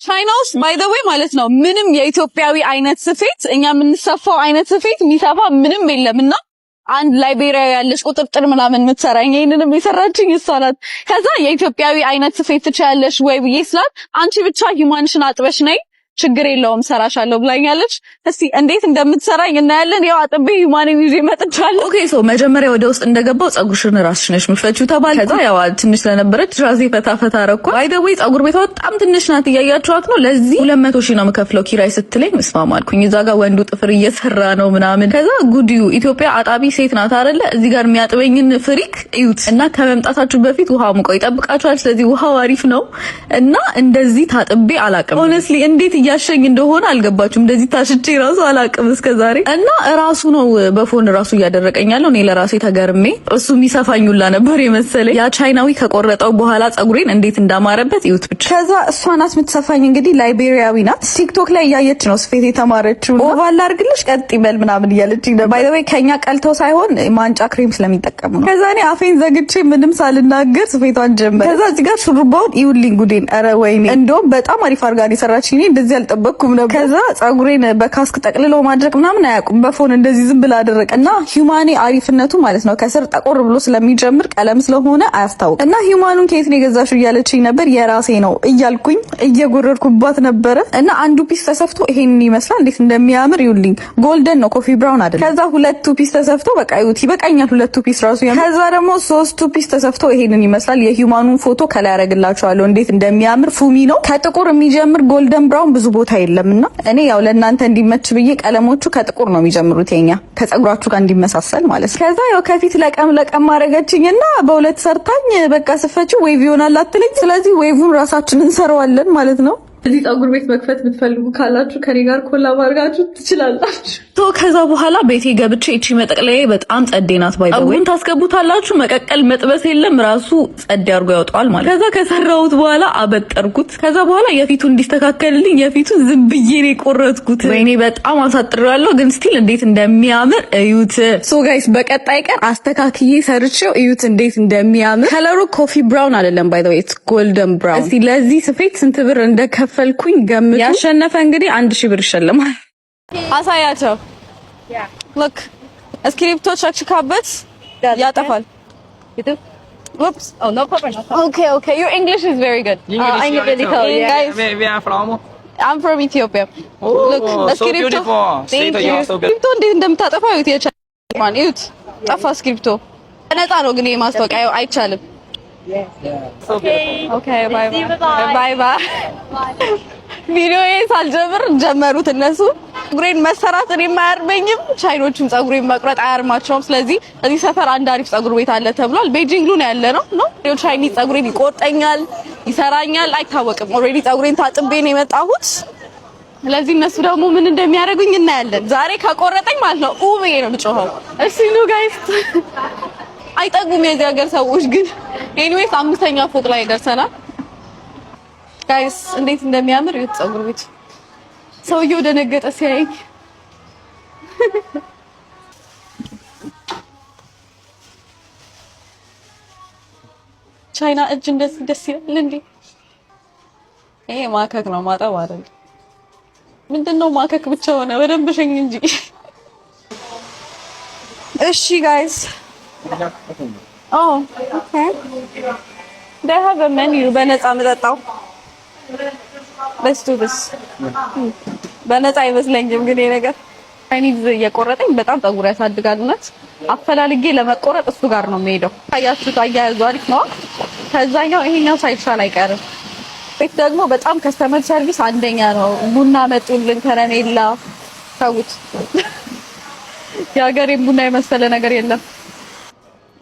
ቻይና ውስጥ ባይ ዘ ዌይ ማለት ነው ምንም የኢትዮጵያዊ አይነት ስፌት እኛ የምንሰፋው አይነት ስፌት የሚሰፋ ምንም የለምና አንድ ላይቤሪያ ያለች ቁጥጥር ምናምን የምትሰራኝ ይሄንንም የሰራችኝ እሷ ናት። ከዛ የኢትዮጵያዊ አይነት ስፌት ትችያለሽ ወይ ብዬ ስላት አንቺ ብቻ ሂማንሽን አጥበሽ ነይ ችግር የለውም ሰራሻለሁ ብላኛለች። እስቲ እንዴት እንደምትሰራኝ እናያለን። ያው አጥቤ ሂማኔን ይዤ መጥቻለሁ። ኦኬ ሶ መጀመሪያ ወደ ውስጥ እንደገባው ጸጉርሽን ራስሽ ነሽ ምፈችው ተባለ። ከዛ ያው ትንሽ ስለነበረች ራሴ ፈታ አረኳት። ባይ ዘ ዌይ ጸጉር ቤቷ በጣም ትንሽ ናት፣ እያያችኋት ነው። ለዚህ 200 ሺህ ነው የምከፍለው ኪራይ ስትለኝ መስማማ አልኩኝ። እዛ ጋር ወንዱ ጥፍር እየሰራ ነው ምናምን። ከዛ ጉዲዩ ኢትዮጵያ አጣቢ ሴት ናት አይደለ? እዚህ ጋር የሚያጥበኝን ፍሪክ እዩት። እና ከመምጣታችሁ በፊት ውሃ ሙቀው ይጠብቃችኋል። ስለዚህ ውሃው አሪፍ ነው እና እንደዚህ ታጥቤ አላቅም ሆነስሊ እንዴት ያሸኝ እንደሆነ አልገባችሁም። እንደዚህ ታሽቼ ራሱ አላቅም እስከዛሬ እና ራሱ ነው በፎን ራሱ እያደረቀኛለሁ። እኔ ለራሴ ተገርሜ እሱ የሚሰፋኙላ ነበር የመሰለኝ። ያ ቻይናዊ ከቆረጠው በኋላ ጸጉሬን እንዴት እንዳማረበት ይዩት ብቻ። ከዛ እሷ ናት የምትሰፋኝ እንግዲህ ላይቤሪያዊ ናት። ቲክቶክ ላይ እያየች ነው ስፌት የተማረችው። ኦቫል አድርግልሽ ቀጥ ይበል ምናምን እያለችኝ ነው። ባይ ዘ ዌይ ከኛ ቀልተው ሳይሆን ማንጫ ክሬም ስለሚጠቀሙ ነው። ከዛ እኔ አፌን ዘግቼ ምንም ሳልናገር ስፌቷን ጀመረ። ከዛ እዚህ ጋር ሹሩባውን ይውልኝ ጉዴን። ኧረ ወይኔ እንደውም በጣም አሪፍ አድርጋ ነው የሰራችኝ። እኔ እንደዚህ አልጠበቅኩም ነበር። ከዛ ጸጉሬን በካስክ ጠቅልሎ ማድረቅ ምናምን አያውቁም። በፎን እንደዚህ ዝም ብላ አደረቀና ሂዩማኔ አሪፍነቱ ማለት ነው ከስር ጠቆር ብሎ ስለሚጀምር ቀለም ስለሆነ አያስታውቅም። እና ሂዩማኑን ከየት ነው የገዛሽው እያለችኝ ነበር። የራሴ ነው እያልኩኝ እየጎረርኩባት ነበረ። እና አንዱ ፒስ ተሰፍቶ ይሄንን ይመስላል። እንዴት እንደሚያምር ይውልኝ። ጎልደን ነው ኮፊ ብራውን አይደለም። ከዛ ሁለቱ ፒስ ተሰፍቶ በቃ ይውት ይበቃኛል። ሁለቱ ፒስ ራሱ ከዛ ደግሞ ሶስቱ ፒስ ተሰፍቶ ይሄንን ይመስላል። የሂዩማኑን ፎቶ ከላይ አረግላችኋለሁ እንዴት እንደሚያምር። ፉሚ ነው ከጥቁር የሚጀምር ጎልደን ብራውን ብዙ ቦታ የለምና እኔ ያው ለእናንተ እንዲመች ብዬ ቀለሞቹ ከጥቁር ነው የሚጀምሩት የኛ ከጸጉራችሁ ጋር እንዲመሳሰል ማለት ነው። ከዛ ያው ከፊት ለቀም ማረገችኝና በሁለት ሰርታኝ በቃ ስፈችው ዌቭ ይሆናል አትለኝ። ስለዚህ ዌቭን ራሳችን እንሰራዋለን ማለት ነው። እዚህ ጸጉር ቤት መክፈት ብትፈልጉ ካላችሁ ከኔ ጋር ኮላብ አድርጋችሁ ትችላላችሁ። ከዛ በኋላ ቤቴ ገብቼ እቺ መጠቅለያ በጣም ጸዴ ናት። ባይ ዘ ወይ ታስገቡታላችሁ። መቀቀል መጥበስ የለም ራሱ ጸዴ አድርጎ ያወጣዋል ማለት። ከዛ ከሰራሁት በኋላ አበጠርኩት። ከዛ በኋላ የፊቱ እንዲስተካከልልኝ የፊቱ ዝም ብዬ ነው የቆረጥኩት። ወይኔ በጣም አሳጥሬዋለሁ፣ ግን ስቲል እንዴት እንደሚያምር እዩት። ሶ ጋይስ በቀጣይ ቀን አስተካክዬ ሰርቼው እዩት እንዴት እንደሚያምር። ከለሩ ኮፊ ብራውን አይደለም ባይ ዘ ወይ ኢትስ ጎልደን ብራውን። እስቲ ለዚህ ስፌት ስንት ብር እንደከፈልኩኝ ገምቱ። ያሸነፈ እንግዲህ 1000 ብር ይሸልማል። አሳያቸው። look እስክሪፕቶ ቸክካበት ያጠፋል። Oops. Oh, no problem. Okay. Your English is very good. English really cool. Guys, where are from? I'm from Ethiopia. Oh, look, so beautiful. Thank you. እስክሪፕቶ እንዴት እንደምታጠፋው እዩት። የቻማን እዩት። ጠፋ እስክሪፕቶ። ነፃ ነው ግን የማስታወቂያ አይቻልም። Okay, bye bye. ቪዲዮዬን ሳልጀምር ጀመሩት እነሱ። ጸጉሬን መሰራት እኔም አያርመኝም፣ ቻይኖቹም ጸጉሬን መቁረጥ አያርማቸውም። ስለዚህ እዚህ ሰፈር አንድ አሪፍ ጸጉር ቤት አለ ተብሏል። ቤጂንግ ሉ ነው ያለነው ነው። ቻይኒዝ ጸጉሬን ይቆርጠኛል፣ ይሰራኛል፣ አይታወቅም። ኦልሬዲ ጸጉሬን ታጥቤ ነው የመጣሁት። ስለዚህ እነሱ ደግሞ ምን እንደሚያደርጉኝ እናያለን። ዛሬ ከቆረጠኝ ማለት ነው ብዬ ነው የምጮኸው። እሺ ኑ ጋይስ። አይጠጉም የዚህ ሀገር ሰዎች ግን። ኤኒዌይስ 5ኛ ፎቅ ላይ ደርሰናል ጋይስ። እንዴት እንደሚያምር ይሁት ጸጉር ቤት። ሰውየው ደነገጠ ሲያየኝ። ቻይና እጅ እንደዚህ ደስ ይላል እንዴ! ይሄ ማከክ ነው ማጠብ አይደል? ምንድነው ማከክ ብቻ ሆነ? በደንብ ሸኝ እንጂ። እሺ ጋይስ okay. They have a menu. በነፃ መጠጣው። Let's do this. በነፃ አይመስለኝም ግን ይሄ ነገር ቻይኒዝ እየቆረጠኝ በጣም ጸጉር ያሳድጋል። እውነት አፈላልጌ ለመቆረጥ እሱ ጋር ነው የምሄደው። ታያችሁት፣ አያያዙ አሪፍ ነው። ከዛኛው ይሄኛው ሳይሻል አይቀርም። ቤት ደግሞ በጣም ከስተመር ሰርቪስ አንደኛ ነው። ቡና መጡልን፣ ከረሜላ ታውት። የሀገሬን ቡና የመሰለ ነገር የለም።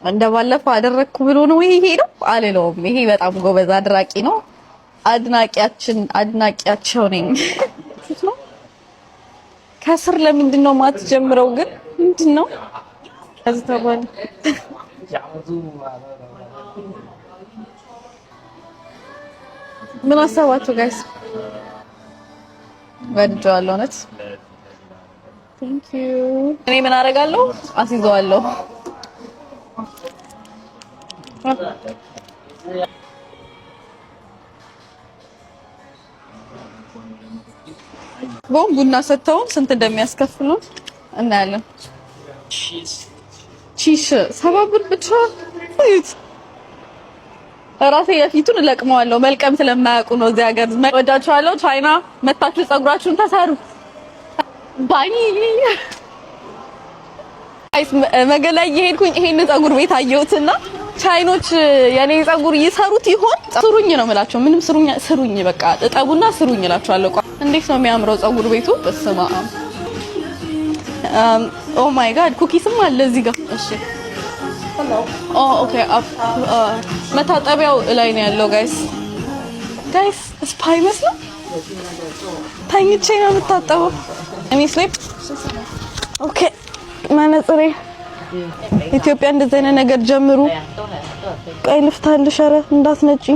እንደባለፈው አደረኩ ብሎ ነው ይሄ ነው አልለውም። ይሄ በጣም ጎበዝ አድራቂ ነው። አድናቂያቸው ነኝ። ከስር ለምንድን ነው ማትጀምረው ግን? ምንድነው አዝተባለ? ምን አሰባችሁ ጋይስ? ወድጀዋለሁ እውነት። ቴንክ ዩ። እኔ ምን አደርጋለሁ? አስይዘዋለሁ። ቡና ሰጥተውን ስንት እንደሚያስከፍሉ እናያለን። ቺሽ 7 ብር ብቻ። ራሴ የፊቱን ለቅመዋለሁ መልቀም ስለማያውቁ ነው። እዚህ ሀገር ወዳችኋለሁ። ቻይና መታችሁ ፀጉራችሁን ተሰሩ። ባይ መገላ እየሄድኩኝ ይሄን ፀጉር ቤት አየሁትና ቻይኖች የኔ ፀጉር ይሰሩት ይሆን? ስሩኝ ነው የምላቸው። ምንም ስሩኝ በቃ እጠቡና ስሩኝ እላችኋለሁ። እንዴት ነው የሚያምረው ፀጉር ቤቱ! በስመ አብ ኦ ማይ ጋድ ኩኪስም አለ እዚህ ጋር። እሺ ኦኬ መታጠቢያው ላይ ነው ያለው። ጋይስ ስፓ ይመስላል። ተኝቼ ነው የምታጠበው። እኔ ስሊፕ ኦኬ መነጽሬ ኢትዮጵያ እንደዚህ አይነት ነገር ጀምሩ። ቀይ ልፍታልሽ፣ ኧረ እንዳትነጪ።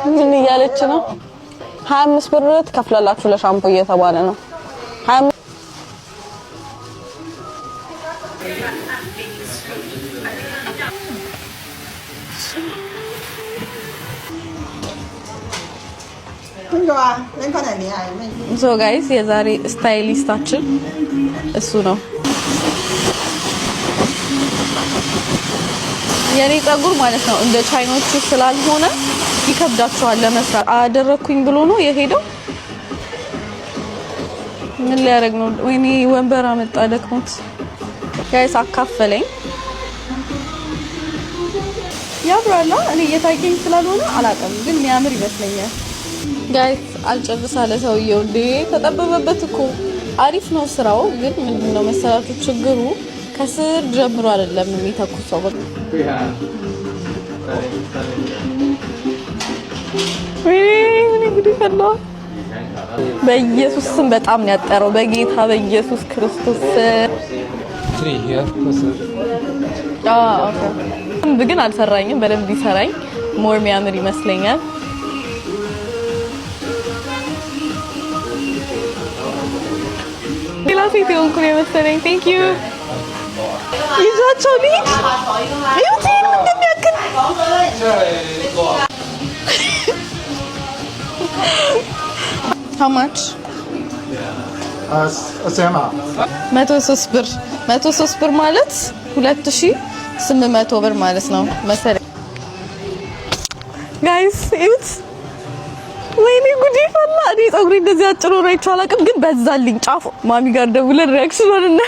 ምን እያለች ነው? 25 ብር ትከፍላላችሁ ለሻምፖ እየተባለ ነው። 25 ሶ ጋይስ የዛሬ ስታይሊስታችን እሱ ነው። የኔ ፀጉር ማለት ነው እንደ ቻይኖቹ ስላልሆነ ይከብዳቸዋል ለመስራት። አደረኩኝ ብሎ ነው የሄደው። ምን ሊያደርግ ነው? ወይኔ ወንበር አመጣ ደክሞት። ጋይስ አካፈለኝ። ያምራል። እኔ እየታየኝ ስላልሆነ አላውቅም፣ ግን የሚያምር ይመስለኛል። ጋይስ አልጨርሳለ ሰውየው እንዴ ተጠበበበት እኮ። አሪፍ ነው ስራው፣ ግን ምንድነው መሰላችሁ ችግሩ? ከስር ጀምሮ አይደለም የሚተኩሰው። ወይኔ ጉድ ፈላ። በኢየሱስ ስም በጣም ነው ያጠረው። በጌታ በኢየሱስ ክርስቶስ ኦኬ ግን አልሰራኝም። በደንብ ቢሰራኝ ሞር የሚያምር ይመስለኛል። ሴት የሆንኩ ነው የመሰለኝ። ቴንክ ዩ ይዟቸው ልሂድ። እዩት እንደሚያክል How much? 103 ብር 103 ብር ማለት 2800 ብር ማለት ነው መሰለኝ። ጋይስ እዩት። ወይኔ ጉድ ይፈላ። እኔ ፀጉሬ እንደዚህ አጭር ሆኖ አይቼ አላውቅም፣ ግን በዛልኝ ጫፉ። ማሚ ጋር ደውለን ሪአክሽን ሆነና